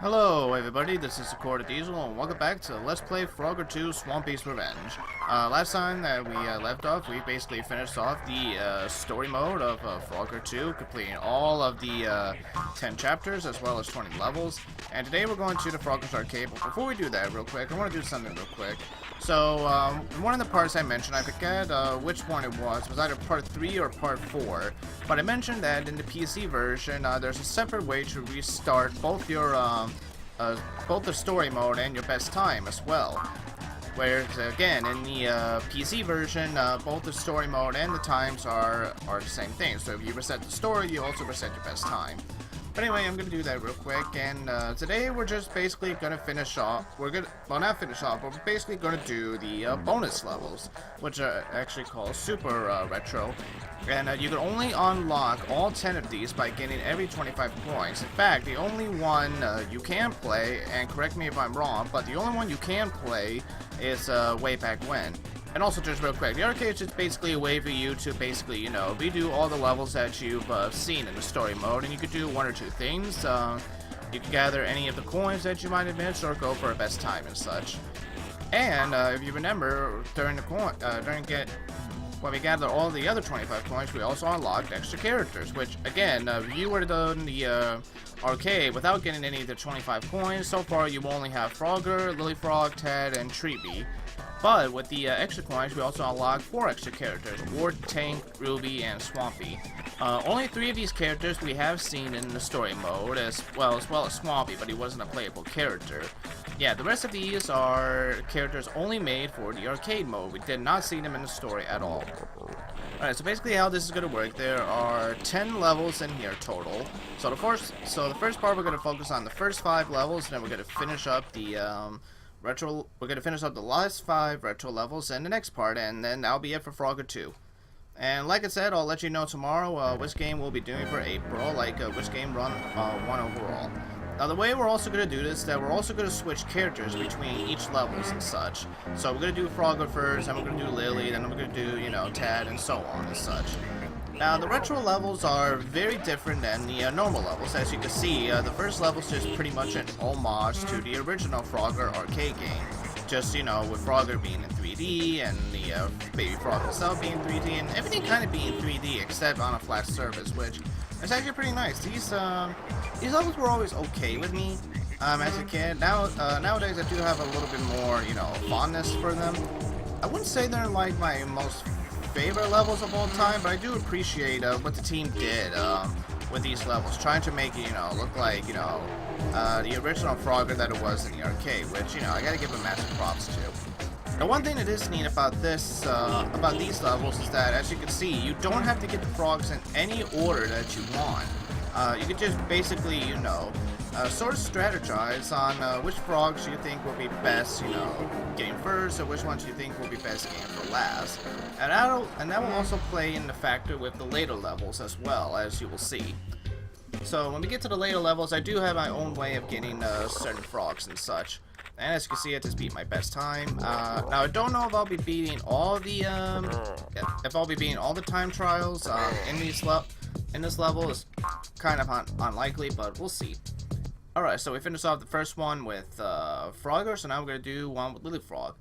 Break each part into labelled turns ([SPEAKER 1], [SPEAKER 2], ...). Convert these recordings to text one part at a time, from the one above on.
[SPEAKER 1] Hello everybody, this is Sakura Diesel and welcome back to Let's Play Frogger 2 Swampy's Revenge. Last time that we left off, we basically finished off the story mode of Frogger 2, completing all of the 10 chapters as well as 20 levels. And today we're going to the Frogger's Arcade, but before we do that real quick, I want to do something real quick. So, one of the parts I mentioned, I forget which one it was either part 3 or part 4, but I mentioned that in the PC version, there's a separate way to restart both your, both the story mode and your best time as well. Whereas, again, in the PC version, both the story mode and the times are the same thing. So if you reset the story, you also reset your best time. But anyway, I'm going to do that real quick, and today we're just basically going to finish off, well not finish off, but we're basically going to do the bonus levels, which are actually called Super Retro, and you can only unlock all 10 of these by getting every 25 points. In fact, the only one you can play, and correct me if I'm wrong, but the only one you can play is way back when. And also, just real quick, the arcade is just basically a way for you to basically, you know, redo all the levels that you've seen in the story mode, and you could do one or two things. You can gather any of the coins that you might have missed, or go for a best time and such. And if you remember, during when we gathered all the other 25 coins, we also unlocked extra characters, which, again, if you were done the arcade without getting any of the 25 coins, so far you only have Frogger, Lilyfrog, Ted, and Treeby. But with the extra coins, we also unlocked 4 extra characters: Ward, Tank, Ruby, and Swampy. Only 3 of these characters we have seen in the story mode, as well as Swampy, but he wasn't a playable character. Yeah, the rest of these are characters only made for the arcade mode. We did not see them in the story at all. Alright, so basically how this is going to work, there are 10 levels in here total. So the first part we're going to focus on the first 5 levels, and then we're going to finish up the we're going to finish up the last 5 retro levels in the next part, and then that'll be it for Frogger 2. And like I said, I'll let you know tomorrow which game we'll be doing for April, like which game run 1 overall. Now the way we're also going to do this is that we're also going to switch characters between each levels and such. So we're going to do Frogger first, then we're going to do Lily, then we're going to do, you know, Tad, and so on and such. Now, the retro levels are very different than the normal levels. As you can see, the first level is just pretty much an homage to the original Frogger arcade game. Just, you know, with Frogger being in 3D, and the baby frog itself being 3D, and everything kind of being 3D except on a flat surface, which is actually pretty nice. These levels were always okay with me as a kid. Nowadays, I do have a little bit more, you know, fondness for them. I wouldn't say they're like my most favorite levels of all time, but I do appreciate what the team did with these levels, trying to make it, you know, look like, you know, the original Frogger that it was in the arcade, which, you know, I gotta give them massive props to. Now, one thing that is neat about about these levels is that, as you can see, you don't have to get the frogs in any order that you want. You could just basically, you know, sort of strategize on which frogs you think will be best, you know, getting first, or which ones you think will be best getting for last. And that will also play in the factor with the later levels as well, as you will see. So when we get to the later levels, I do have my own way of getting certain frogs and such. And as you can see, I just beat my best time. Now I don't know if I'll be beating all the time trials in this level. Is kind of unlikely, but we'll see. Alright, so we finished off the first one with Frogger, so now we're going to do one with Lilyfrog.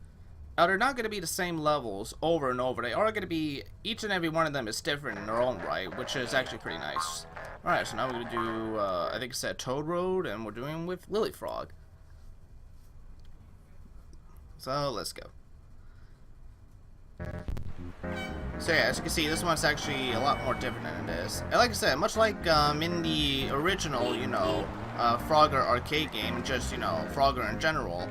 [SPEAKER 1] Now, they're not going to be the same levels over and over. They are going to be, each and every one of them is different in their own right, which is actually pretty nice. Alright, so now we're going to do, I think it said Toad Road, and we're doing with Lilyfrog. So, let's go. So yeah, as you can see, this one's actually a lot more different than it is. And like I said, much like in the original, you know, Frogger arcade game, just, you know, Frogger in general,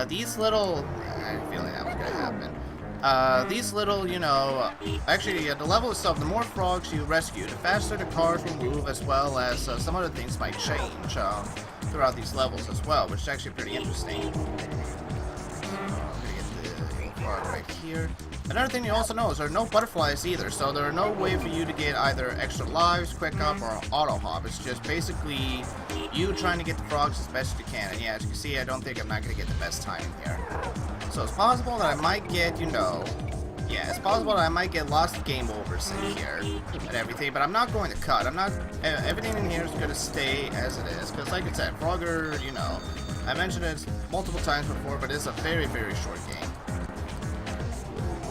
[SPEAKER 1] these little, I had a feeling that was gonna happen. These little, you know, actually, the level itself, the more frogs you rescue, the faster the cars will move, as well as some other things might change throughout these levels as well, which is actually pretty interesting. Right here. Another thing you also know is there are no butterflies either, so there are no way for you to get either extra lives, quick up, or auto hop. It's just basically you trying to get the frogs as best you can. And yeah, as you can see, I don't think I'm not going to get the best time in here. So it's possible that I might get, you know, yeah, it's possible that I might get lost of game overs in here and everything, but I'm not going to cut. I'm not, everything in here is going to stay as it is, because like I said, Frogger, you know, I mentioned it multiple times before, but it's a very, very short game.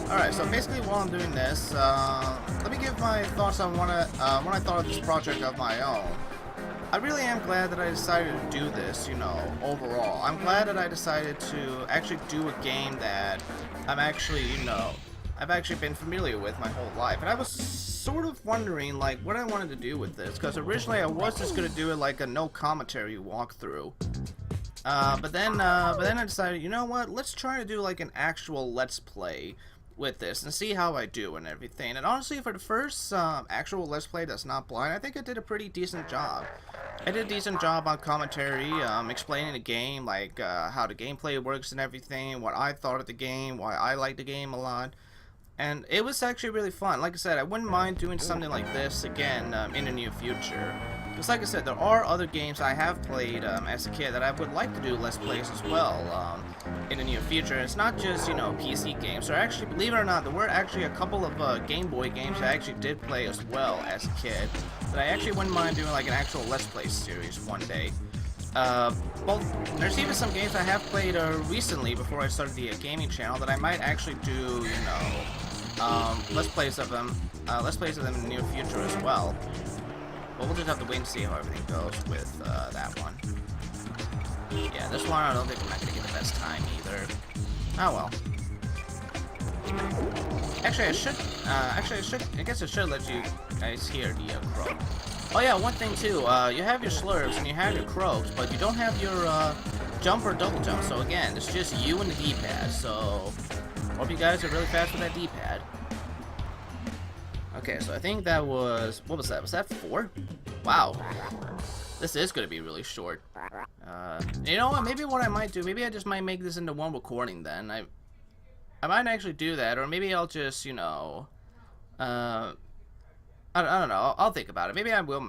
[SPEAKER 1] Alright, so basically while I'm doing this, let me give my thoughts on when I thought of this project of my own. I really am glad that I decided to do this, you know, overall. I'm glad that I decided to actually do a game that I'm actually, you know, I've actually been familiar with my whole life. And I was sort of wondering, like, what I wanted to do with this, because originally I was just going to do it like a no commentary walkthrough. But then I decided, you know what, let's try to do like an actual Let's Play with this and see how I do and everything. And honestly, for the first actual Let's Play that's not blind, I think I did a pretty decent job. I did a decent job on commentary, explaining the game, like how the gameplay works and everything, what I thought of the game, why I like the game a lot. And it was actually really fun. Like I said, I wouldn't mind doing something like this again in the near future. Because like I said, there are other games I have played as a kid that I would like to do Let's Plays as well in the near future. And it's not just, you know, PC games. There actually, believe it or not, there were actually a couple of Game Boy games I actually did play as well as a kid. That I actually wouldn't mind doing like an actual Let's Play series one day. There's even some games I have played recently before I started the gaming channel that I might actually do, you know, Let's Plays of them in the near future as well. But we'll just have to wait and see how everything goes with that one. Yeah, this one I don't think I'm not gonna get the best time either. Oh well. Actually, I guess I should let you guys hear the croak. Oh yeah, one thing too. You have your slurps and you have your croaks, but you don't have your jump or double jump. So again, it's just you and the D-pad. So hope you guys are really fast with that D-pad. Okay, so I think that was, what was that? Was that 4? Wow. This is going to be really short. You know what? Maybe what I might do, maybe I just might make this into one recording then. I might actually do that, or maybe I'll just, you know, I don't know. I'll think about it. Maybe I will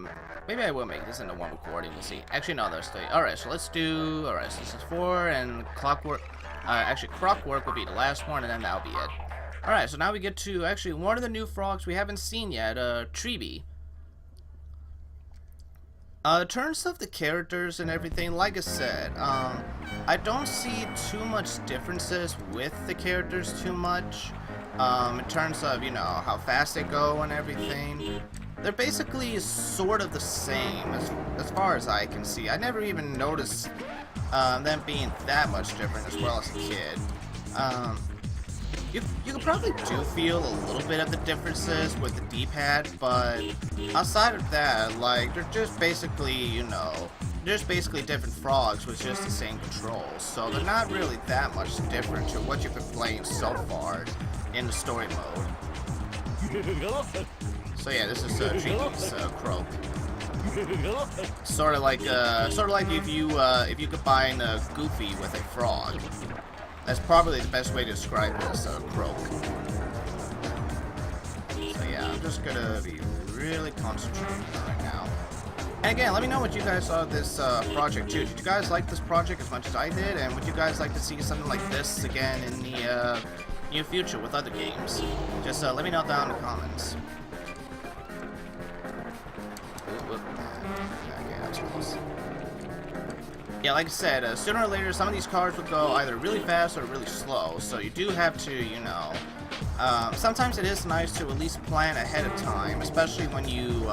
[SPEAKER 1] make this into one recording. We'll see. Actually, no, there's 3. Alright, so let's do, alright, so this is 4, and Clockwork, actually, Clockwork will be the last one, and then that'll be it. Alright, so now we get to actually one of the new frogs we haven't seen yet, Treeby. In terms of the characters and everything, like I said, I don't see too much differences with the characters too much, in terms of, you know, how fast they go and everything. They're basically sort of the same, as far as I can see. I never even noticed them being that much different as well as a kid. You can probably do feel a little bit of the differences with the D-pad, but outside of that, like, they're just basically, you know, just basically different frogs with just the same controls. So they're not really that much different to what you've been playing so far in the story mode. So yeah, this is Treeby's croak. Sort of like if you combine Goofy with a frog. That's probably the best way to describe this croak. So yeah, I'm just gonna be really concentrating right now. And again, let me know what you guys saw of this project too. Did you guys like this project as much as I did? And would you guys like to see something like this again in the near future with other games? Just let me know down in the comments. Okay, that was close. Yeah, like I said, sooner or later, some of these cars will go either really fast or really slow, so you do have to, you know, sometimes it is nice to at least plan ahead of time, especially when you,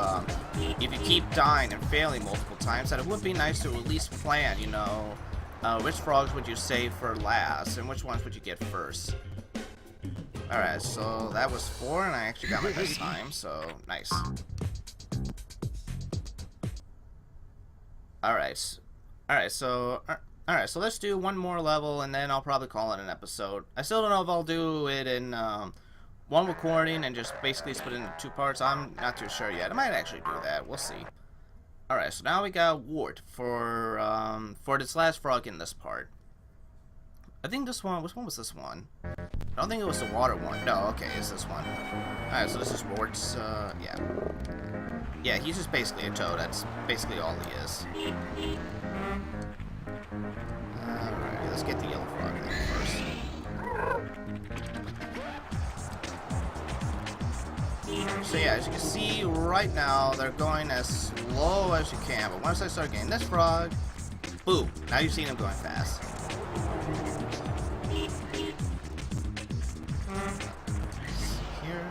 [SPEAKER 1] if you keep dying and failing multiple times, that it would be nice to at least plan, you know, which frogs would you save for last, and which ones would you get first. Alright, so that was 4, and I actually got my best time, so nice. Alright, so let's do one more level, and then I'll probably call it an episode. I still don't know if I'll do it in one recording and just basically split it into 2 parts. I'm not too sure yet. I might actually do that. We'll see. Alright, so now we got Wart for this last frog in this part. I think this one, which one was this one? I don't think it was the water one. No, okay, it's this one. Alright, so this is Wart's, yeah. Yeah, he's just basically a toad. That's basically all he is. Alright, let's get the yellow frog there first. as you can see right now, they're going as slow as you can. But once I start getting this frog, boom! Now you've seen them going fast. Here.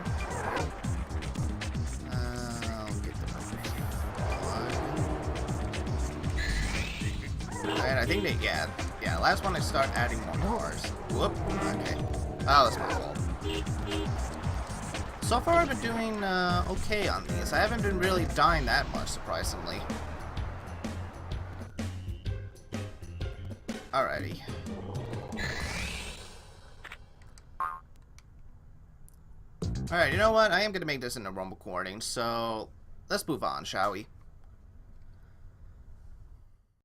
[SPEAKER 1] I'll get the frog. And I think they, yeah, last one I start adding more cars. Whoop, okay. Oh, that's my fault. So far I've been doing okay on these. I haven't been really dying that much, surprisingly. Alrighty. Alright, you know what? I am going to make this into a Rumble recording, so let's move on, shall we?